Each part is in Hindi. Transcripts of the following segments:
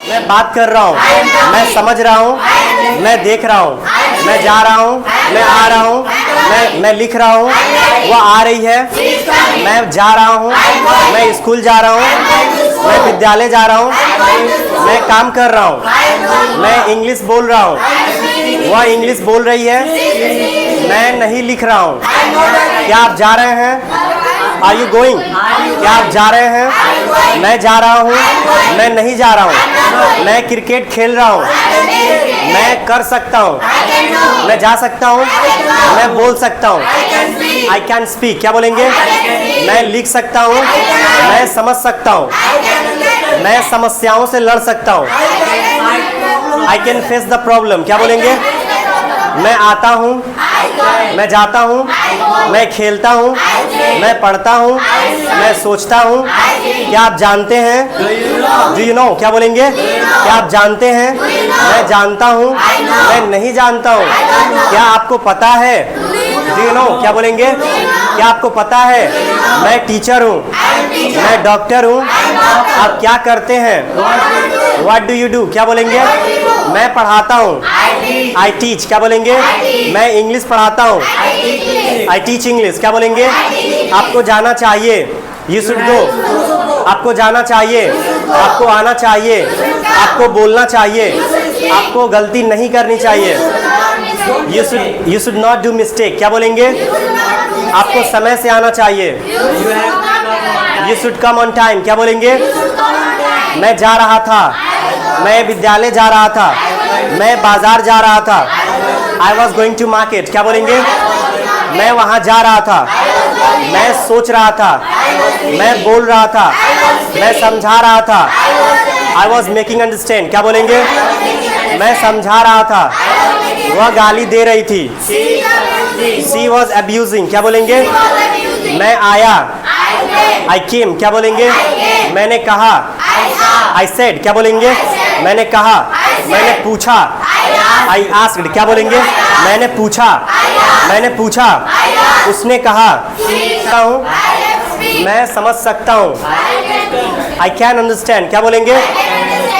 मैं बात कर रहा हूँ, मैं समझ रहा हूँ, मैं देख रहा हूँ, मैं जा रहा हूँ, मैं आ रहा हूँ, मैं लिख रहा हूँ, वह आ रही है, मैं जा रहा हूँ, मैं स्कूल जा रहा हूँ, मैं विद्यालय जा रहा हूँ, मैं काम कर रहा हूँ, मैं इंग्लिश बोल रहा हूँ, वह इंग्लिश बोल रही है, मैं नहीं लिख रहा हूँ। क्या आप जा रहे हैं? Are you going? क्या आप जा रहे हैं? मैं जा रहा हूँ, मैं नहीं जा रहा हूँ, मैं क्रिकेट खेल रहा हूँ, मैं कर सकता हूँ, मैं जा सकता हूँ, मैं बोल सकता हूँ, आई कैन स्पीक। क्या बोलेंगे? मैं लिख सकता हूँ, मैं समझ सकता हूँ, मैं समस्याओं से लड़ सकता हूँ, I can face the problem. क्या बोलेंगे? मैं आता हूँ, मैं जाता हूँ, मैं खेलता हूँ, मैं पढ़ता हूँ, मैं सोचता हूँ। क्या आप जानते हैं? Do you know? क्या बोलेंगे? क्या आप जानते हैं? मैं जानता हूँ, मैं नहीं जानता हूँ। क्या आपको पता है? Do you know? क्या बोलेंगे? क्या आपको पता है? मैं टीचर हूँ, मैं डॉक्टर हूँ। आप क्या करते हैं? What do you do? क्या बोलेंगे? मैं पढ़ाता हूँ, आई टीच। क्या बोलेंगे? मैं इंग्लिश पढ़ाता हूँ, आई टीच इंग्लिश। क्या बोलेंगे? आपको जाना चाहिए, यू शुड गो। आपको जाना चाहिए, आपको आना चाहिए, आपको बोलना चाहिए, आपको गलती नहीं करनी चाहिए, you should not do mistake. क्या बोलेंगे? आपको समय से आना चाहिए, you should come on time. क्या बोलेंगे? मैं जा रहा था, मैं विद्यालय जा रहा था, मैं बाजार जा रहा था, I was going to market. क्या बोलेंगे? मैं वहाँ जा रहा था, मैं सोच रहा था, मैं बोल रहा था, मैं समझा रहा था, आई वॉज मेकिंग अंडरस्टैंड। क्या बोलेंगे? मैं समझा रहा था, वह गाली दे रही थी, शी वॉज अब्यूजिंग। क्या बोलेंगे? मैं आया, आई केम। क्या बोलेंगे? मैंने कहा, आई सेड। क्या बोलेंगे? मैंने कहा, मैंने पूछा, आई आस्क्ड। क्या बोलेंगे? मैंने पूछा, मैंने पूछा, उसने कहा, हूँ, मैं समझ सकता हूँ, आई कैन अंडरस्टैंड। क्या बोलेंगे?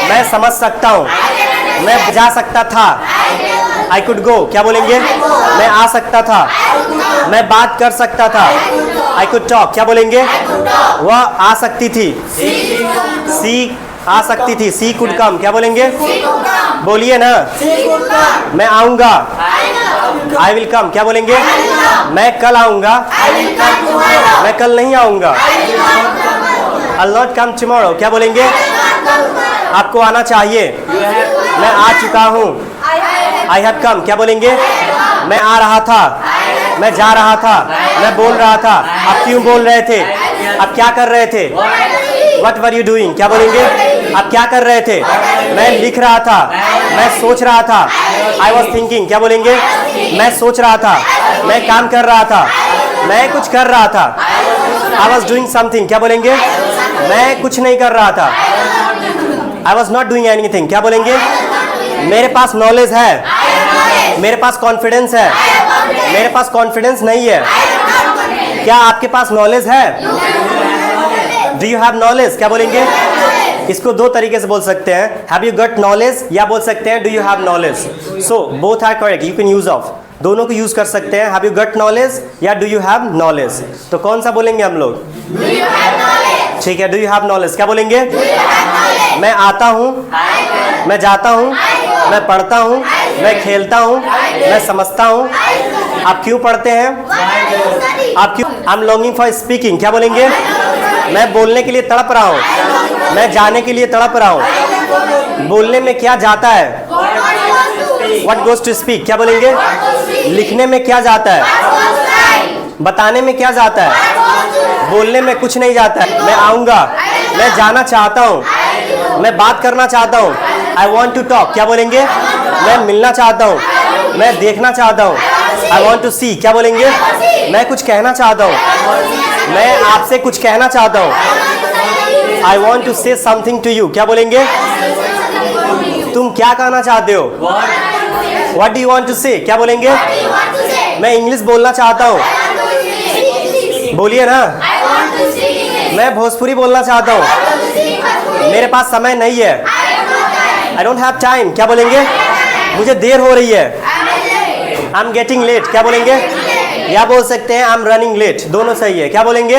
मैं समझ सकता हूँ, मैं जा सकता था, आई कुड गो। क्या बोलेंगे? मैं आ सकता था, मैं बात कर सकता था, आई कुड टॉक। क्या बोलेंगे? वह आ सकती थी, सी आ सकती थी, सी कुड कम। क्या बोलेंगे? बोलिए ना। मैं आऊँगा, आई विल कम। क्या बोलेंगे? मैं कल आऊँगा, मैं कल नहीं आऊँगा, I'll not come tomorrow। क्या बोलेंगे? आपको आना चाहिए, मैं आ चुका हूँ, I have come। क्या बोलेंगे? मैं आ रहा था, मैं जा रहा था, मैं बोल रहा था। आप क्यों बोल रहे थे? आप क्या कर रहे थे? What were you doing? क्या बोलेंगे? आप क्या कर रहे थे? मैं लिख रहा था, मैं सोच रहा था, I was thinking। क्या बोलेंगे? मैं सोच रहा था, मैं काम कर रहा था, मैं कुछ कर रहा था, I was doing something। क्या बोलेंगे? मैं कुछ नहीं कर रहा था, I was not doing anything। क्या बोलेंगे? मेरे पास नॉलेज है, मेरे पास कॉन्फिडेंस है, मेरे पास कॉन्फिडेंस नहीं है। क्या आपके पास नॉलेज है? Do you have knowledge? क्या बोलेंगे? इसको दो तरीके से बोल सकते हैं, हैव यू गॉट नॉलेज, या बोल सकते हैं do you have knowledge. So both are correct, you can use of, दोनों को यूज कर सकते हैं, हैव यू गॉट नॉलेज या डू यू हैव नॉलेज। तो कौन सा बोलेंगे हम लोग? ठीक है, डू यू हैव नॉलेज। क्या बोलेंगे? मैं आता हूँ, मैं जाता हूँ, मैं पढ़ता हूँ, मैं खेलता हूँ, मैं समझता हूँ। आप क्यों पढ़ते हैं? आप क्यों? I am longing for speaking. क्या बोलेंगे? मैं बोलने के लिए तड़प रहा हूँ, मैं जाने के लिए तड़प रहा हूँ। बोलने में क्या जाता है? What goes to speak? क्या बोलेंगे? लिखने में क्या जाता है? बताने में क्या जाता है? बोलने में कुछ नहीं जाता है। मैं आऊँगा, मैं जाना चाहता हूँ, मैं बात करना चाहता हूँ, I want to talk। क्या बोलेंगे? मैं मिलना चाहता हूँ, मैं देखना चाहता हूँ, I want to see। क्या बोलेंगे? मैं कुछ कहना चाहता हूँ, मैं आपसे कुछ कहना चाहता हूँ, I want to say something to you। क्या बोलेंगे? तुम क्या कहना चाहते हो? What do you want to say? क्या बोलेंगे? मैं इंग्लिश बोलना चाहता हूँ, बोलिए ना। मैं भोजपुरी बोलना चाहता हूँ, मेरे पास समय नहीं है, आई डोंट हैव टाइम, क्या बोलेंगे? मुझे देर हो रही है। आई एम गेटिंग लेट, क्या बोलेंगे? या बोल सकते हैं आई एम रनिंग लेट, दोनों सही है। क्या बोलेंगे?